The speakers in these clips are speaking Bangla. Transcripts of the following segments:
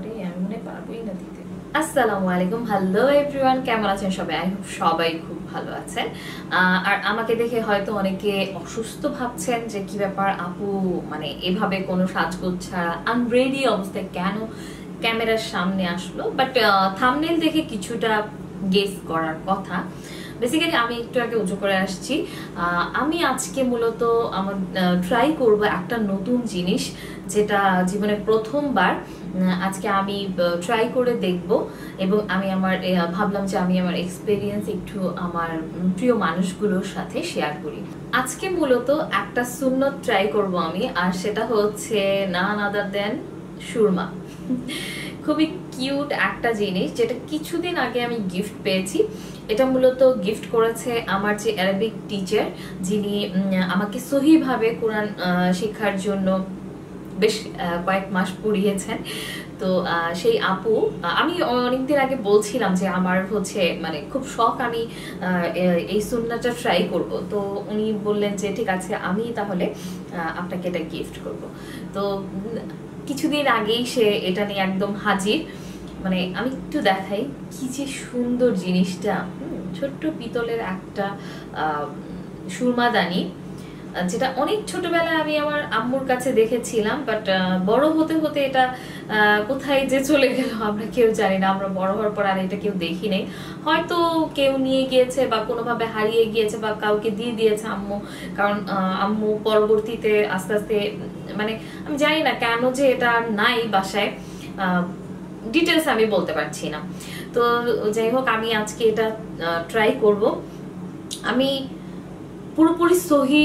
আরে আমি মনে পারবোই না দিতে। আসসালামু আলাইকুম, হ্যালো এভরিওয়ান, কেমন আছেন সবাই? আই হোপ সবাই খুব ভালো আছেন। আর আমাকে দেখে হয়তো অনেকে অসুস্থ ভাবছেন যে কি ব্যাপার আপু, মানে এভাবে কোনো সাজগোজ ছাড়া আনরেডি অবস্থায় কেন ক্যামেরার সামনে আসলো। বাট থাম্বনেল দেখে কিছুটা গেস করার কথা। বেসিক্যালি আমি একটু আগে উঁচু করে আসছি। আমি আজকে মূলত আমার ট্রাই করব একটা নতুন জিনিস, যেটা জীবনে প্রথমবার আজকে আমি ট্রাই করে দেখব, এবং আমি আমার ভাবলাম যে আমি আমার এক্সপেরিয়েন্স একটু আমার প্রিয় মানুষগুলোর সাথে শেয়ার করি। আজকে মূলত একটা সুন্নত ট্রাই করব আমি, আর সেটা হচ্ছে নান আদার দেন সুরমা। খুবই কিউট একটা জিনিস, যেটা কিছুদিন আগে আমি গিফট পেয়েছি। এটা মূলত গিফট করেছে আমার যে অ্যারাবিক টিচার, যিনি আমাকে সহিভাবে কোরআন শেখার জন্য বেশ কয়েক মাস পড়িয়েছেন। তো সেই আপু, আমি অনেকদিন আগে বলছিলাম যে আমার হচ্ছে মানে খুব শখ, আমি এই সুন্নাটা ট্রাই করব। তো উনি বললেন যে ঠিক আছে, আমি তাহলে আপনাকে এটা গিফট করব। তো কিছুদিন আগেই সে এটা নিয়ে একদম হাজির। মানে আমি একটু দেখাই কি যে সুন্দর জিনিসটা। ছোট্ট পিতলের একটা সুরমাদানি, যেটা অনেক ছোটবেলায় আমি আমার আম্মুর কাছে দেখেছিলাম। বাট বড় হতে হতে এটা কোথায় যে চলে গেল আমরা কেউ জানি না। আমরা বড় হওয়ার পর আর এটা কেউ দেখি নাই, হয়তো কেউ নিয়ে গিয়েছে বা কোনোভাবে হারিয়ে গিয়েছে বা কাউকে দিয়ে দিয়েছে আম্মু। কারণ আম্মু পরবর্তীতে আস্তে আস্তে, মানে আমি জানি না কেন যে এটা নাই বাসায়, ডিটেলস আমি বলতে পারছি না। তো যাই হোক, আমি আজকে এটা ট্রাই করব। আমি পুরোপুরি সহি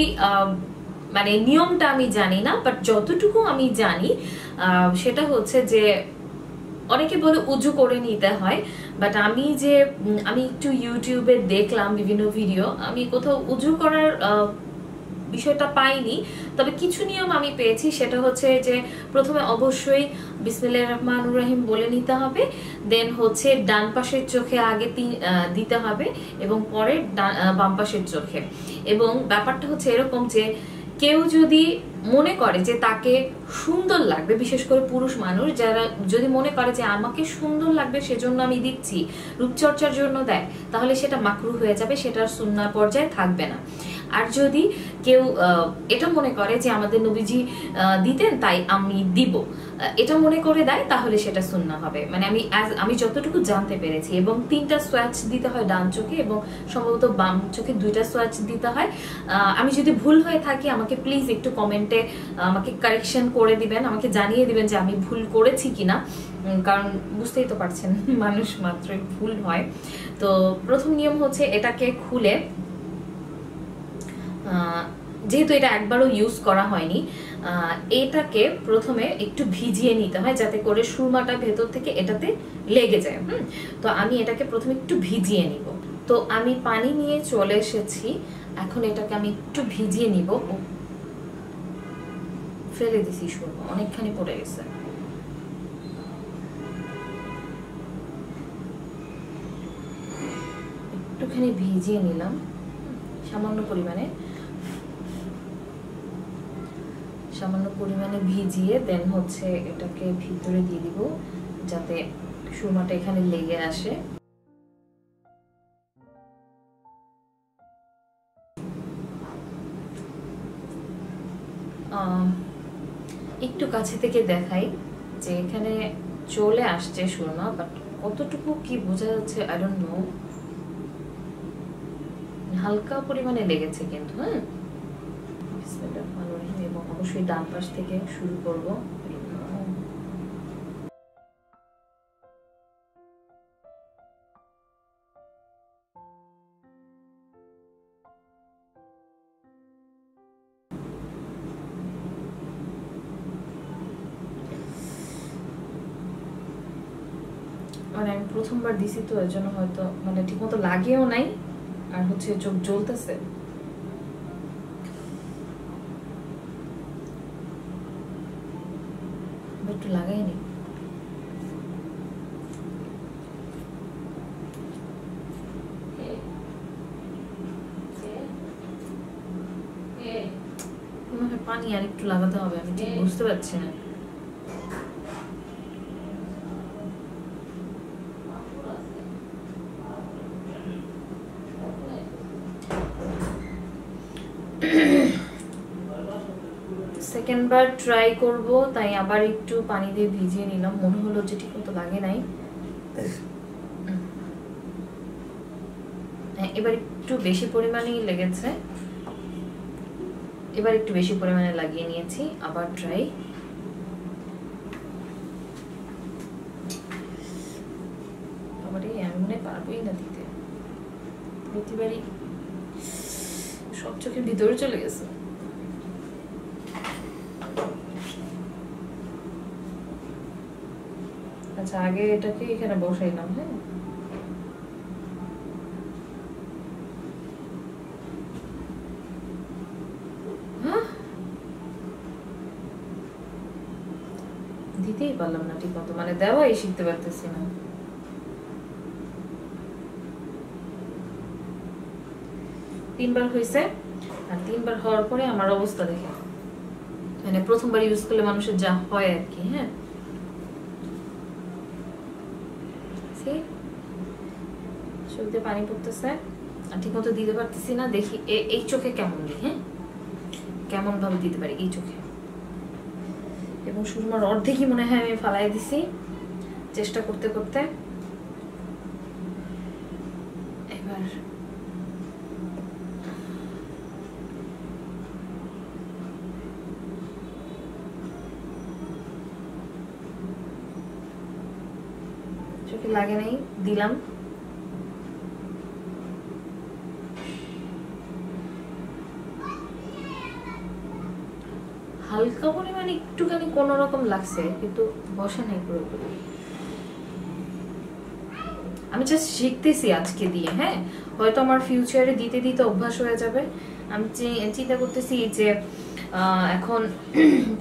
মানে নিয়মটা আমি জানি না, বাট যতটুকু আমি জানি সেটা হচ্ছে যে অনেকে বলে উজু করে নিতে হয়। বাট আমি একটু ইউটিউবে দেখলাম বিভিন্ন ভিডিও, আমি কোথাও উজু করার বিষয়টা পাইনি। তবে কিছু নিয়ম আমি পেয়েছি, সেটা হচ্ছে যে প্রথমে অবশ্যই বিসমিল্লাহির রহমানির রহিম বলে নিতে হবে, দেন হচ্ছে ডান পাশের চোখে আগে দিতে হবে এবং পরে বাম পাশের চোখে। এবং ব্যাপারটা হচ্ছে এরকম যে কেউ যদি মনে করে যে তাকে সুন্দর লাগবে, বিশেষ করে পুরুষ মানুষ যারা যদি মনে করে যে আমাকে সুন্দর লাগবে সেজন্য আমি দিচ্ছি, রূপচর্চার জন্য দেয়, তাহলে সেটা মাকরুহ হয়ে যাবে, সেটা সুন্নাহ পর্যায়ে থাকবে না। আর যদি কেউ এটা মনে করে যে আমাদের নবীজি দিতেন তাই আমি দিব, এটা মনে করে দেয়, তাহলে সেটা সুন্নাহ হবে। মানে আমি যতটুকু জানতে পেরেছি। এবং 3টা সোয়াচ দিতে হয় ডান চোখে, এবং সম্ভবত বাম চোখে 2টা সোয়াচ দিতে হয়। আমি যদি ভুল হয়ে থাকি আমাকে প্লিজ একটু কমেন্টে আমাকে কারেকশন করে দিবেন, আমাকে জানিয়ে দিবেন যে আমি ভুল করেছি কিনা, কারণ বুঝতেই তো পারছেন মানুষ মাত্রই ভুল হয়। তো প্রথম নিয়ম হচ্ছে এটাকে খুলে, যেহেতু এটা একবারও ইউজ করা হয়নি, এটাকে প্রথমে একটু ভিজিয়ে নিতে হয় যাতে করে সুরমাটা ভেতর থেকে এটাতে লেগে যায়। তো আমি এটাকে প্রথমে একটু ভিজিয়ে নিব। তো আমি পানি নিয়ে চলে এসেছি, এখন এটাকে আমি একটু ভিজিয়ে নিব। ফেলে দিছি সুরমা, অনেকখানি পড়ে গেছে। একটুখানি ভিজিয়ে নিলাম সামান্য পরিমাণে ভিজিয়ে দেন হচ্ছে এটাকে ভিতরে দিয়ে দিব যাতে সুরমাটা এখানে লেগে আসে। একটু কাছে থেকে দেখাই যে এখানে চলে আসছে সুরমা, বাট কতটুকু কি বোঝা যাচ্ছে আই ডোন্ট নো। হালকা পরিমাণে লেগেছে কিন্তু। এবং অবশ্যই ডান পাশ থেকে শুরু করব। মানে আমি প্রথমবার দিছি তো এর জন্য হয়তো মানে ঠিকমতো লাগেও নাই, আর হচ্ছে চোখ জ্বলতেছে। একটু লাগাইনি। পানি আর একটু লাগাতে হবে, আমি ঠিক বুঝতে পারছি না। সেকেন্ড বার ট্রাই করব, তাই আবার একটু পানি দিয়ে ভিজিয়ে নিলাম, মনে হলো যে ঠিক মতো লাগে নাই। এবার একটু বেশি পরিমাণেই লেগেছে, এবার একটু বেশি পরিমাণে লাগিয়ে নিয়েছি, আবার ট্রাই। আবারে আমি মনে পারবোই না দিতে, প্রতিবারই সব চোখের ভিতরে চলে গেছে। আচ্ছা, আগে এটাকে এখানে বসাইলাম। হ্যাঁ, দিতেই পারলাম না ঠিক মতো, মানে দেওয়াই শিখতে পারতেছি না। তিনবার হয়েছে, আর তিনবার হওয়ার পরে আমার অবস্থা দেখে, মানে প্রথমবার ইউজ করলে মানুষের যা হয় আর কি। হ্যাঁ, চোখ দিয়ে পানি পড়তেছে, আর ঠিক মতো দিতে পারতেছি না। দেখি এই চোখে কেমন দিই, হ্যাঁ কেমন ভাবে দিতে পারি এই চোখে। এবং সুরমার অর্ধেকই মনে হয় আমি ফালাই দিছি চেষ্টা করতে করতে। এবার চোখে লাগে নাই, দিলাম। হালকা পরিমাণে একটুখানি কোন রকম লাগছে, কিন্তু বসে নাই পুরোপুরি। আমি জাস্ট শিখতেছি আজকে দিয়ে। হ্যাঁ, হয়তো আমার ফিউচারে দিতে দিতে অভ্যাস হয়ে যাবে। আমি চিন্তা করতেছি যে এখন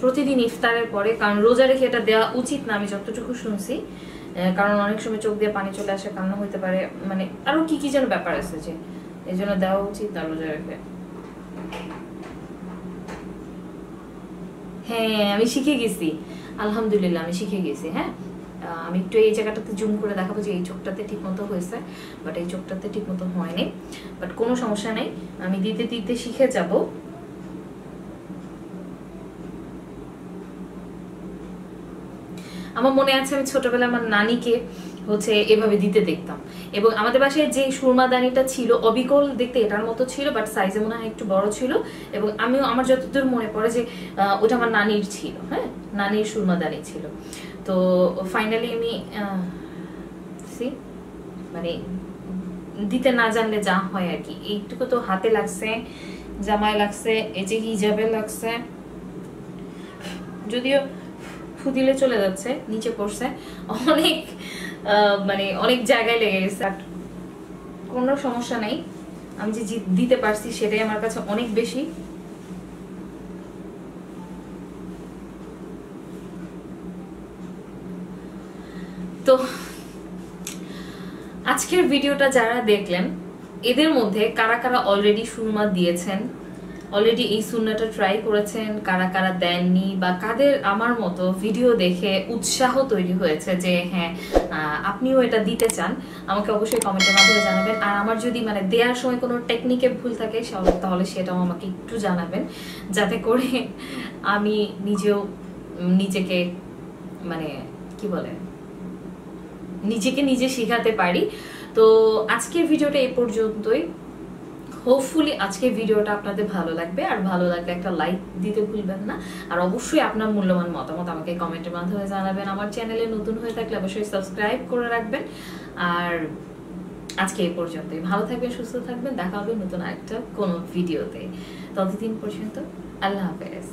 প্রতিদিন ইফতারের পরে, কারণ রোজা রেখে এটা দেওয়া উচিত না আমি যতটুকু শুনছি, কারণ অনেক সময় চোখ দিয়ে পানি চলে আসে, কান্না হইতে পারে, মানে আরো কি কি যেন ব্যাপার আছে, যে এই জন্য দেওয়া উচিত না রোজা রেখে। হ্যাঁ, আমি শিখে গেছি, আলহামদুলিল্লাহ আমি শিখে গেছি। হ্যাঁ, আমি একটু এই জায়গাটাতে জুম করে দেখাবো যে এই চোখটাতে ঠিক মতো হয়েছে, বাট এই চোখটাতে ঠিক মতো হয়নি, বাট কোনো সমস্যা নেই, আমি দিতে দিতে শিখে যাব। আমার মনে আছে আমি ছোটবেলায় আমার নানিকে হচ্ছে এভাবে দিতে দেখতাম, এবং আমাদের বাসায় যে সুরমাদানিটা ছিল অবিকল দেখতে এটার মতো ছিল, বাট সাইজে মনে হয় একটু বড় ছিল, এবং আমিও আমার যতদূর মনে পড়ে যে ওটা আমার নানির ছিল। হ্যাঁ, নানির সুরমাদানি ছিল। তো ফাইনালি আমি মানে দিতে না জানলে যা হয় আর কি, এইটুকু তো হাতে লাগছে, জামায় লাগছে, এই যে হিজাবে লাগছে, যদিও ফুদিলে চলে যাচ্ছে, নিচে পড়ছে, অনেক মানে অনেক জায়গায় লেগে গেছে, কোনো সমস্যা নাই। আমি যে দিতে পারছি সেটাই আমার কাছে অনেক বেশি। তো আজকের ভিডিওটা যারা দেখলেন, এদের মধ্যে কারা কারা অলরেডি সুরমা দিয়েছেন, অলরেডি এই সুন্নাটা ট্রাই করেছেন, কারা কারা দেননি, বা কাদের আমার মতো ভিডিও দেখে উৎসাহ তৈরি হয়েছে যে হ্যাঁ আপনিও এটা দিতে চান, আমাকে অবশ্যই কমেন্টের মাধ্যমে জানাবেন। আর আমার যদি মানে দেওয়ার সময় কোনো টেকনিকে ভুল থাকে তাহলে সেটাও আমাকে একটু জানাবেন, যাতে করে আমি নিজেও নিজেকে মানে কি বলে নিজেকে নিজে শেখাতে পারি। তো আজকের ভিডিওটা এই পর্যন্তই। হোপফুলি আজকের ভিডিওটা আপনাদের ভালো লাগবে, আর ভালো লাগলে একটা লাইক দিতে ভুলবেন না, আর অবশ্যই আপনার মূল্যবান মতামত আমাকে কমেন্টের মাধ্যমে জানাবেন। আমার চ্যানেলে নতুন হয়ে থাকলে অবশ্যই সাবস্ক্রাইব করে রাখবেন। আর আজকে এই পর্যন্তই, ভালো থাকবেন, সুস্থ থাকবেন, দেখা হবে নতুন একটা কোনো ভিডিওতে। ততদিন পর্যন্ত আল্লাহ হাফেজ।